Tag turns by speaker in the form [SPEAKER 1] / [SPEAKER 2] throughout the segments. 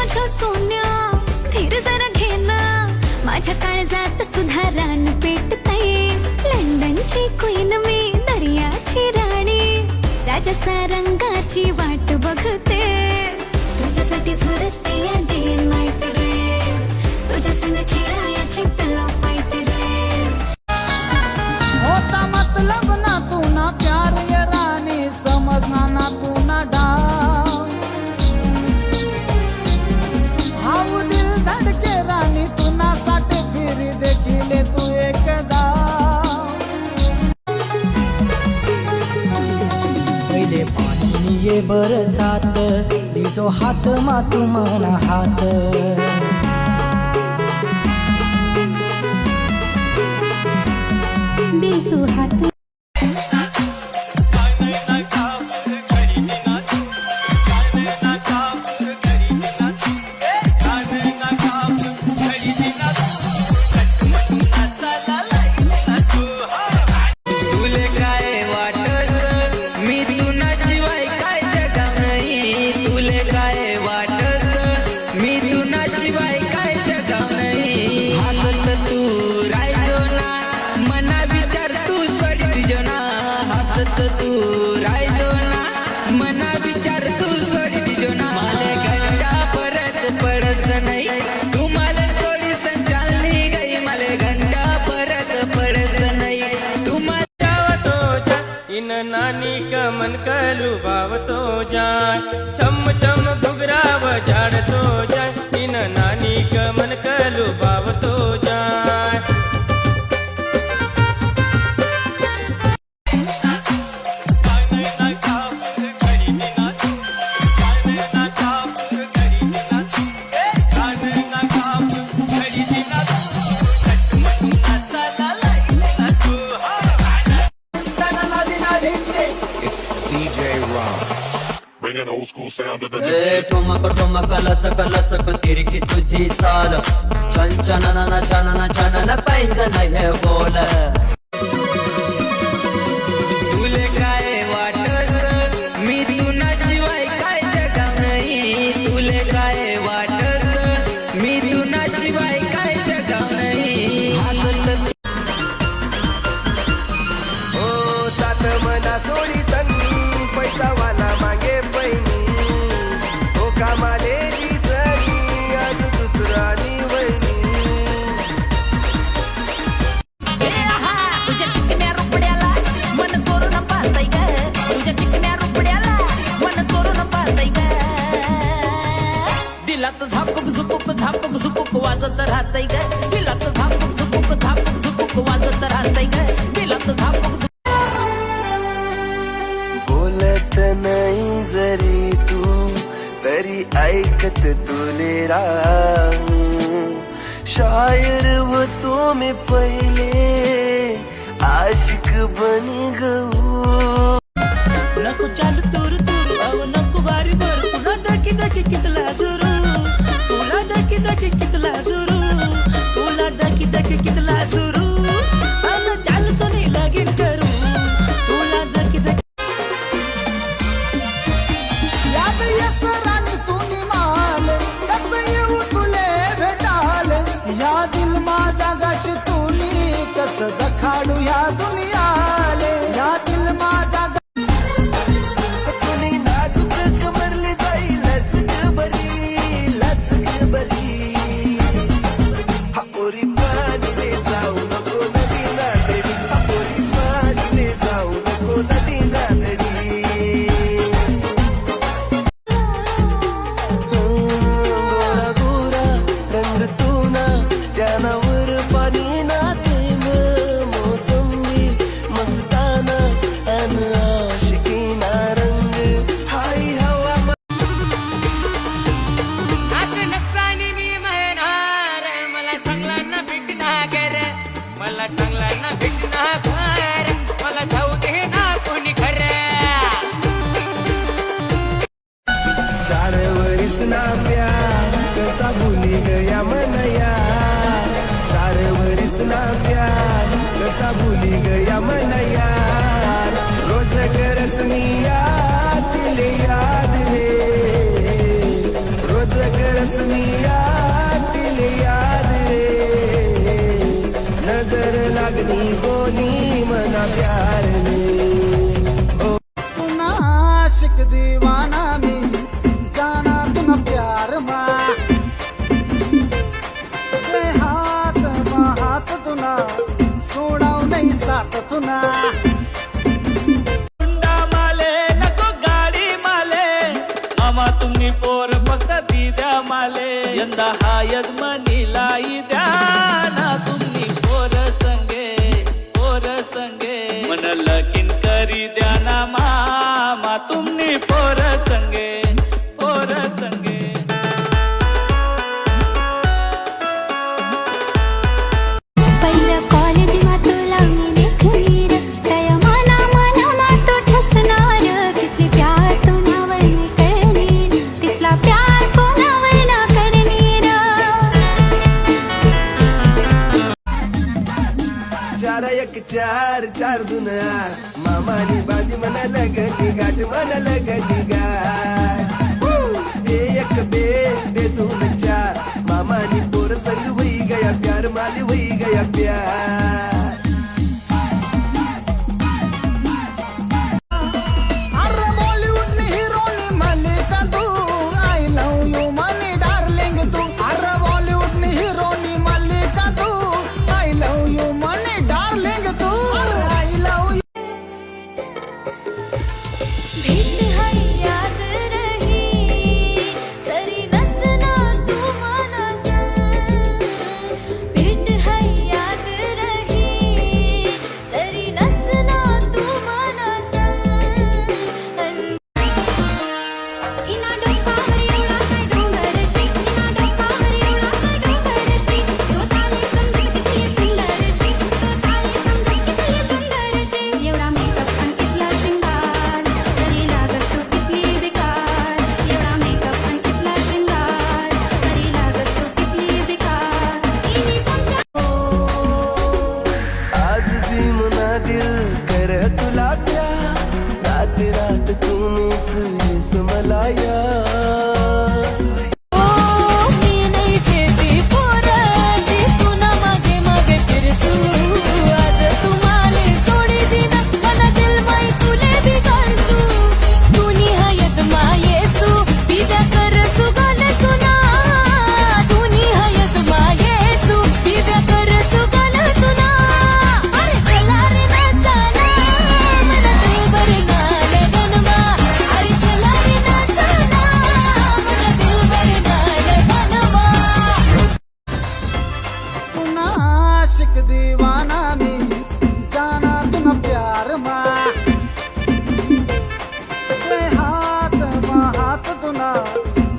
[SPEAKER 1] माझ्या सोन्या धीर जरा घे ना, माझ्या काळजात सुद्धा रान पेटतंय. लंडनची क्वीन मी, दर्याची राणी, राजसा रंगाची वाट बघते. तुझ्यासाठी झुरते या डे नाईट रे, तुझ्या संग खेळायची पिल्ला फाईट रे.
[SPEAKER 2] होता मतलब ना तू ना प्यार ये रानी, समजना ना तू ना डाव. हाऊ दिल धडके रानी, तू ना साठे फिरी देखिले तू एकदा.
[SPEAKER 3] पहिले पाणी ये बरसात, लीजो हात मा तू मना हात.
[SPEAKER 1] बेसू हात
[SPEAKER 4] तू रायजो ना, मना विचार तू सोडी दिजो ना. माले घंटा परत पडस नाही, तुम्हाला सोडी संचालनी गई. माले घंटा परत पडस नाही, तुम्हाला
[SPEAKER 5] जावतो जा इन नानी कमन कलू बावतो जाय. चम चम घुगराव झाडतो जाय, इन नानी कमन कलू बावतो जाय.
[SPEAKER 6] Bringing old school sound to the new shit.
[SPEAKER 3] ठुमक ठुमक लचक लचक तिरकी तुझी चाल, छन छनना छनना छनना पैंजण हे बोल.
[SPEAKER 4] तुले काय वाटस, मी तुना शिवाय काय जगाव नाही. तुले काय वाटस, मी तुना शिवाय काय जगाव नाही. हसत
[SPEAKER 7] ओ सात मना सोडी संगी, पैसा वाला मागे पैनी. ओ कामाले दिसणी, आज दुसरानी वहिनी.
[SPEAKER 1] तुझ्या चिकन्या रुपड्याला मन चोरून पाहताय ग, तुझ्या चिकन्या रुपड्याला मन चोरून पाहताय ग. दिलात झापूक झुपूक झापूक झुपूक वाजत राहतय ग, दिलात झापूक झुपूक झापूक झुपूक वाजत राहतय ग, दिलात झापूक झुपूक.
[SPEAKER 7] बोलत नाही जरी तू, तरी ऐकत तुले राहू. शायर व तो मी पहिले, आशिक बनी गऊ.
[SPEAKER 3] नको चालू तुर तुर अव नको बारी बर, तुला दकी दकी कितला जुरू, तुला दकी दकी कितला जुरू, तुला दकी दकी कितला जुरू. अन चाल सोनी लगीन करू, तुला दकी दकी.
[SPEAKER 2] याद यस रानी तू निमाले, कस येऊ तुले भेटाले. या दिल माझा गाश तुनी, कस दखाडू या दुनियाले. या दिल माझा
[SPEAKER 7] तुनी नाजूक कमरली जाई, लचक बरी लचक बरी. हा पोरी पाणीले जाऊ नको नदी नादडी, हा पोरी पाणीले जाऊ नको नदी नादडी. गोरा गोरा रंग तू ना, त्यानावर पाणी ना थेंब. मोसंबी मस्ताना अन आशिकीना रंग. हाय हवा
[SPEAKER 5] नक्सानी मी म्हणणार, मला चांगला ना भेटणार घर, मला चांगला ना भेटणार घर, मला जाऊ दे ना कोणी घर.
[SPEAKER 7] चार वरिस ना प्यार, कसा भुली गया मनया. चार वरिस ना प्यार, कसा भुली गया मनया. रोज करत मी याद रे, रोज कर रसमिया दिल याद रे नजर लागनी कोनी मना प्यार में
[SPEAKER 2] पुन्हा आशिक दीवाना मी जाना तुम प्यार मा हात तुना सोडाव नाही साथ तुना
[SPEAKER 3] हुंडा माले नको गाडी माले आम्हा तुम्ही पोर फक्त दी द्या माले यंदा हा यजमानीला द्या ना तुम्ही पोर संगे मन लगीन करी द्या ना मामा तुम्ही पोर संगे
[SPEAKER 1] पहिलं कॉलेजमा तुला मी देखली र तया मना तो ठसणार तिथली प्यार कोणावर मी कळली तिथला प्यार कोणावर ना करणी र
[SPEAKER 7] चार एक चार चार दुन आठ मामानी बांधी मन लगनी गाठ मन लगनी गाठ एक बे दोन चार मामानी पोर संग वही गया प्यार माली वही गया प्यार
[SPEAKER 2] अरे बॉलीवुड नी हिरोनी मलिका तू I love you money darling तू अरे बॉलीवुड नी हिरोनी मलिका तू I love you money darling तू अरे आई लव यू
[SPEAKER 1] भेट है याद रही तरी नसना तू मनस भेट है याद रही तरी नसना तू मनस इना डोकावर एवढा काय डोंगर शे इना डोकावर एवढा काय डोंगर शे तो ताले समजत किती सुंदर शे तो ताले समजत किती सुंदर शे एवढा मेकअप आणि कितला शृंगार तरी लागत तो किती बेकार एवढा मेकअप आणि कितला शृंगार तरी लागत तो किती बेकार इनी तुमच्या
[SPEAKER 7] आज भी मना दिल कर तुला प्यार रात रात तुम्हीच येस मला
[SPEAKER 3] मी नाही शेती पोरांची पुन्हा मागे मागे फिरसू आज तुम्हाला सोडी दिना मन दिल माई तुले बिगाडसू तुनी हयत मायेसू बिदा कर सुगाल तुना तुनी हयत मायेसू बिदा कर सुगाल तुना अरे चला रे नाचाला मन दिल भरे नाले गनमा अरे चला रे नाचाला मन दिल भरे नाले गनमा
[SPEAKER 2] पुन्हा आशिक दीवाना मी जाना तुम प्यार मा हात तुना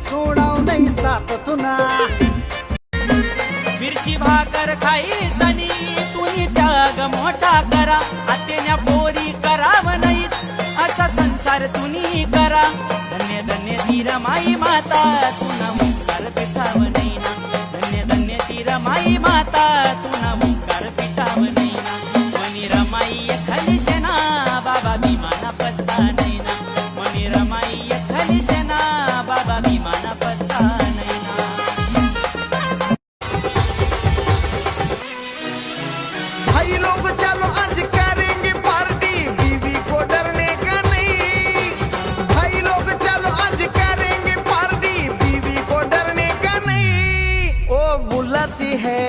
[SPEAKER 2] सोडाव नाही साथ तुना
[SPEAKER 3] मिरची भाकर खाई सनी तुम्ही त्याग मोठा करा आत्याच्या पोरी कराव नाहीत असा संसार तुम्ही करा धन्य धन्य ती रमाई माता तुना मुंकार पिठाव नाही ना धन्य धन्य ती रमाई माता तुना मुंकार पिठाव नाही ना मनी रमाई खाली शेना बाबा भीमाना पत्ता नाही ना मनी रमाई खाली शेना बाबा भीमाना पत्ता नाही ना
[SPEAKER 2] भाई लोग चलो आज करेंगे पार्टी बीवी को डरने का नहीं भाई लोग चलो आज करेंगे पार्टी बीवी को डरने का नहीं ओ बुलाती है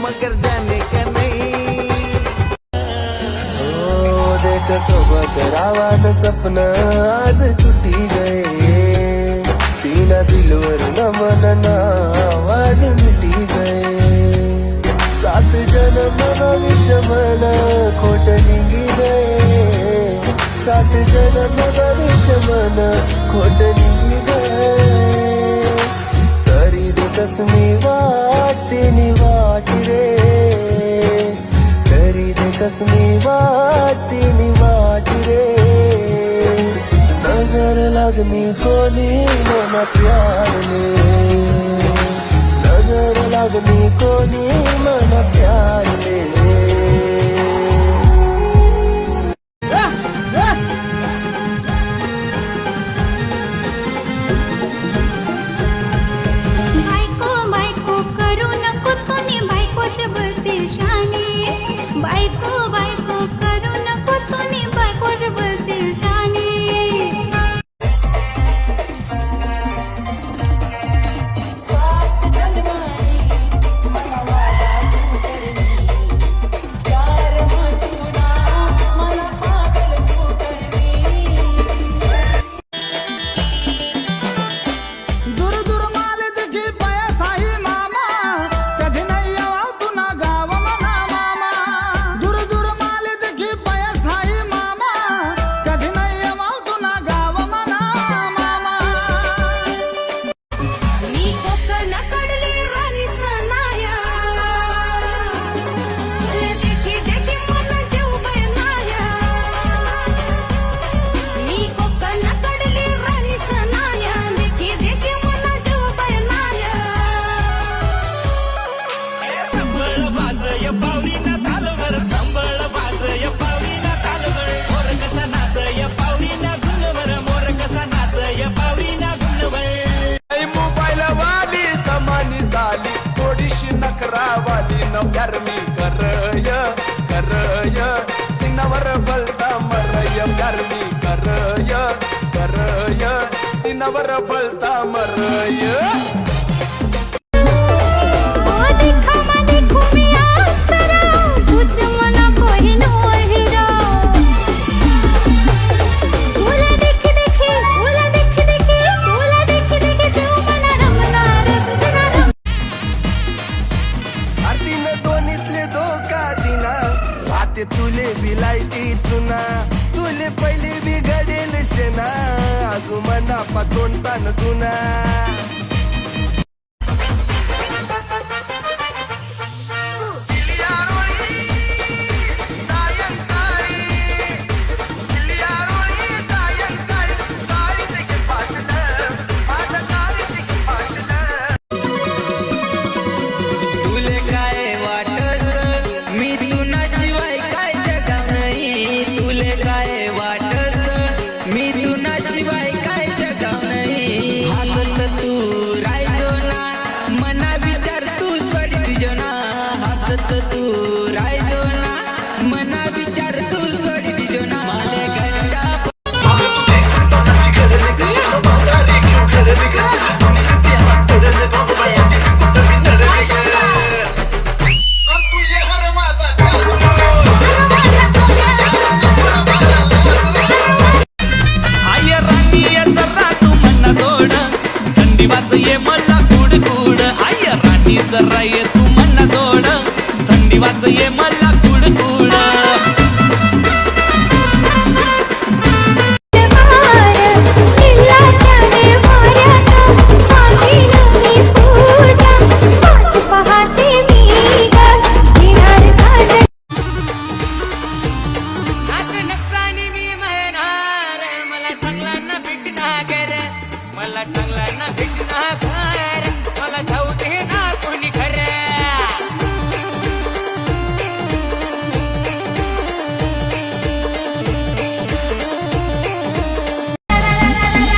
[SPEAKER 2] मगर जाने का नहीं
[SPEAKER 7] देख सोबत रावात सपन आज तुटी गए तीना दिलवर नमन आवाज मिटी गए सात जन्म भविष्य मन खोट निघी गए सात जन्म भविष्य मन खोट निघी गए तरी देतस मी वाटेनी वाट रे तरी देतस मी वाटेनी वाट रे नजर लागनी कोणी मना प्यार ने नजर लागनी कोणी मना प्यार ने नवर बलता मरय
[SPEAKER 1] ओ देखा मैं देखूं मिया सरा तुझ मना कोई नो हीरा तुला देखी देखी जो मना रमना रस जना रम
[SPEAKER 7] आरतीनं दोन्हीतले धोका दिना आते तुले बिलायती चुना तुले पहिले बिघडेल शेना आजू मना पातोंडतान तुना
[SPEAKER 4] तुले काय वाटस मी तुना शिवाय काय जगाव नाही तुले काय वाटस मी तुना शिवाय काय जगाव नाही हसत तू रायजो ना मना विचार तू सोडी दिजो ना हसत तू रायजो ना मना विचार तू सोडी दिजो ना माले घंटा
[SPEAKER 3] आय राणी जरा तू मन्ना जोड थंडी वाच ये मला कुड कुड आय राणी जरा ये तू मन्ना जोड थंडी वाच ये मला कुड कुड
[SPEAKER 1] किल्ला जाने वाऱ्यात माझी नवी पूजा वाट पाहते मी घेणार काज
[SPEAKER 5] नाक नक्सानी मी म्हणणार मला चांगला ना भेटणार मला चांगला ना भेटणार मला जाऊ दे ना कोणी खरं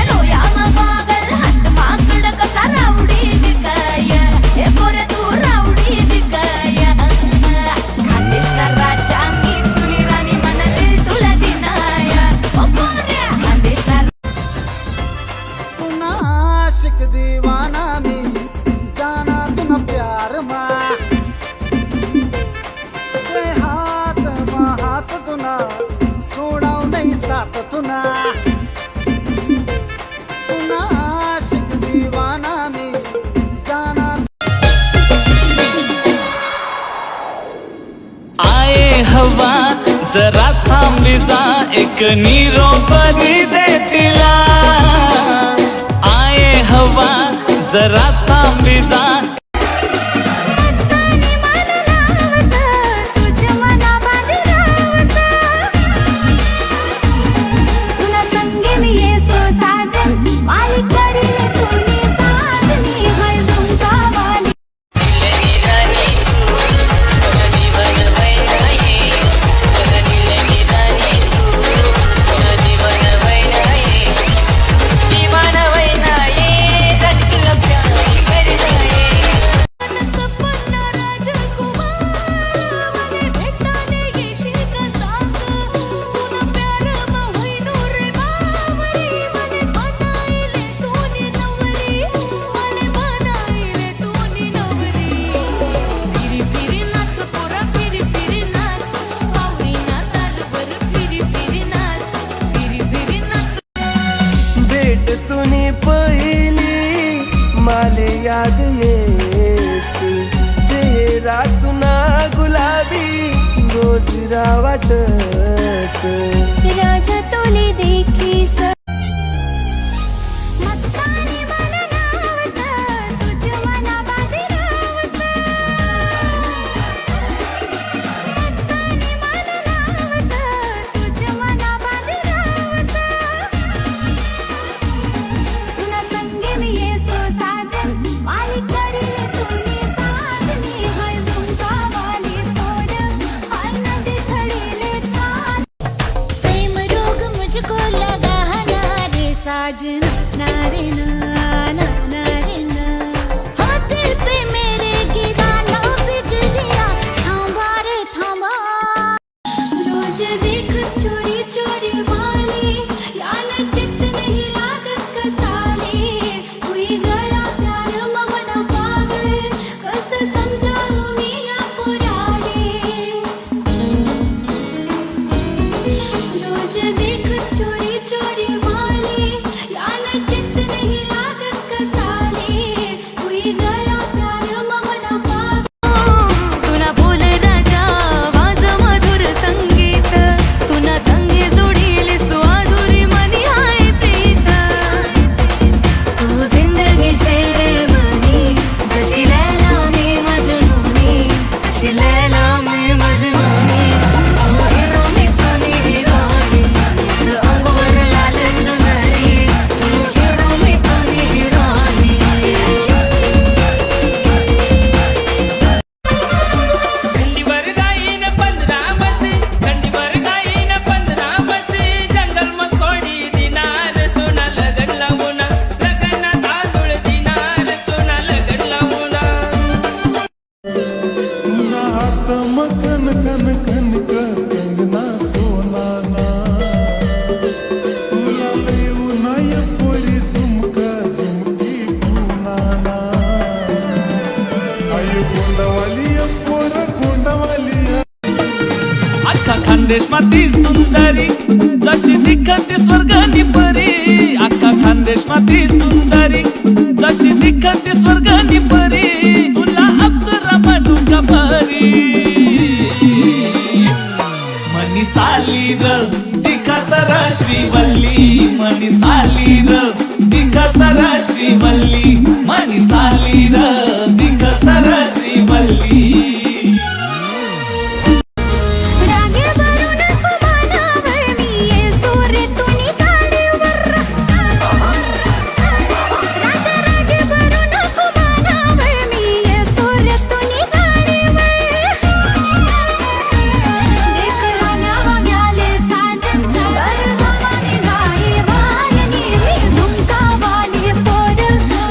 [SPEAKER 1] डोया पागल हात माकड कसा रावडी दिकाय हे पोरे तू रावडी दिकाय खातेस का राजा मी तुली राणी म्हणाली तुला दिनाय ओ पोरे खातेस का
[SPEAKER 2] तुना आशिक दीवाना मी जाना तुना प्यार मा ते हात मा हात तुना सोडाव नाही साथ तुना तुना आशिक दीवाना मी जाना
[SPEAKER 3] आये हवा जरा थांबी जा एक निरोपरी दे तिला आये हवा जरा थांबी जा
[SPEAKER 1] मस्तानी मन रावत तुझ मना बाजी रावत तुला संगे मी येसो साजन मालिक करील तुनी साजनी है झुमका वाली सपना राजकुमार मने भेटाने येशील का सांग तुला प्यार मा होईनो रे बावरी मने बनाईले तूनी नवरी मने बनाईले तूनी नवरी फिरी फिरी नाच पोरा फिरी फिरी नाच पावरी ना तालवर फिरी फिरी नाच फिरी फिरी नाच
[SPEAKER 7] भेट तुनी पहिली माले याद येस चेहरा तुना गुलाबी गोजरा वाटस
[SPEAKER 1] राजा तोले देखीस मस्तानी मन रावत तुझ मना बाजी रावत मस्तानी मन रावत तुझ मना बाजी रावत तुला संगे मी येसो साजन मालिक करील तुनी साजनी है झुमका वाली तोड हाय नदी खडीले छान प्रेम रोग मुझको लगा है
[SPEAKER 8] खानदेश माती सुंदरी जशी दिखते स्वर्गानी परी अख्खा खानदेश माती सुंदरी जशी दिखते स्वर्गानी परी तुला अप्सरा म्हणू का परी मनी साली र दिखा सरा श्रीवल्ली मनी साली र दिखा सरा श्रीवल्ली मनी साली र दिखा सरा श्रीवल्ली
[SPEAKER 1] रागे भरून कुमानावर मी येतो रे तुनी गाडीवर राजा रागे भरून कुमानावर मी येतो रे तुनी गाडीवर देख रांगा वाग्याले साजन घर जमाने गाई वारणी मी झुमकावाली पोर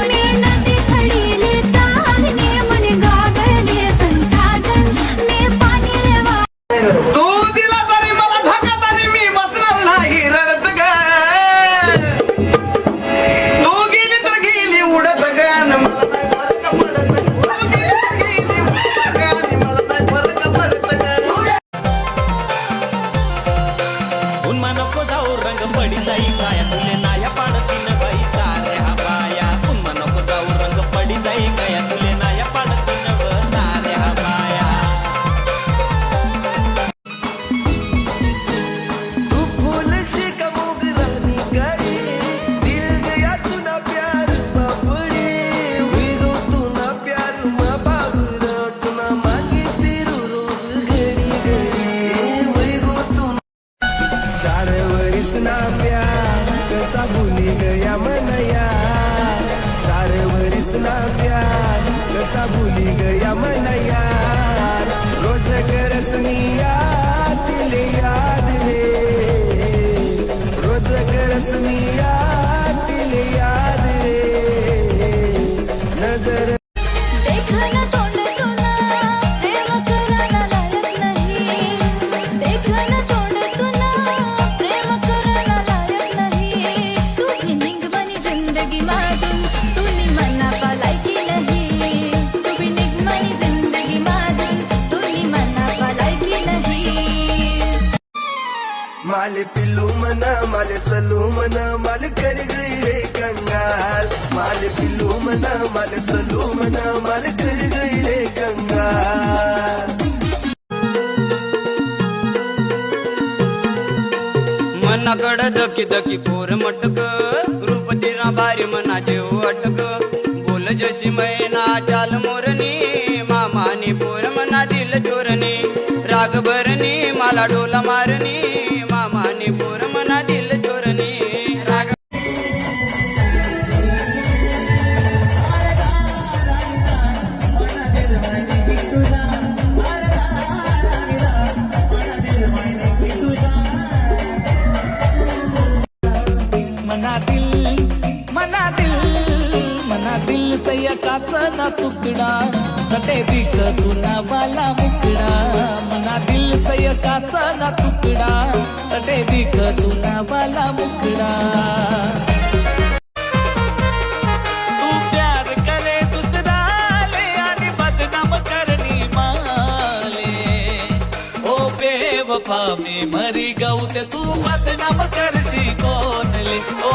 [SPEAKER 1] मी नदी खडीले चांगणे मन गागले संसाधन मी पाणी लेवा
[SPEAKER 2] तू दिला तरी मला धक्का तरी मी बसणार नाही रडत ग तू गेली तर गेली उडत ग आणि मला काय फरक पडत ग. तू गेली तर गेली उडत ग आणि मला काय फरक पडत ग.
[SPEAKER 3] उन्मा नको जाऊ रंग पडी जाई काया तुले नाया पाडतीन बाई सारे हा बाया उन्मा नको जाऊ रंग पडी जाई काया तुले नाया पाडतीन व सारे हा बाया
[SPEAKER 7] तू फूल शी का मोगरानी कड़ी दिल गया तू ना प्यार बाबड़ी हुई गो तू ना प्यार मा बाबरा तू ना मांगी फिरू रोज घड़ी घड़ी हुई गो तू 4 वरिस ना प्यार कसा भूली गया मनया 4 वरिस ना प्यार कसा भूली गया मनया रोज करत मी याद ले याद रे रोज करत मी याद ले याद रे नजर
[SPEAKER 1] देखना तोंड तुना प्रेम करायला लायक नाही देखना तोंड तुना प्रेम करायला लायक नाही तू निंग बनी जिंदगी माधून तू मना पालायकी नाही तू भी निग बनी जिंदगी माधून तू मना पालायकी नाही
[SPEAKER 7] माले पिल्लू मना माले सलू मना माले कर गई रे कंगाल माले पिल्लू मना माले सलू मना माले कर गई रे कंगाल
[SPEAKER 4] मनाकड धकी धकी पोर मटक रूप तिरा बारी मना जेव अटक बोल जशी मैना चाल मोरनी मामानी पोर मना दिल चोरनी राग भरणी मला डोला मारणी मामानी पोर मना दिल चोरनी राग
[SPEAKER 8] मना दिल सयकाचा ना तुकडा तटे दिख तुना वाला मुकडा मना दिल सयकाचा ना तुकडा तटे दिख तुना वाला मुकडा तू प्यार करे दुसरा ले आणि बदनाम करनी माले ओ बेवफा मी मरी गऊ ते तू बदनाम करशी कोण ले ओ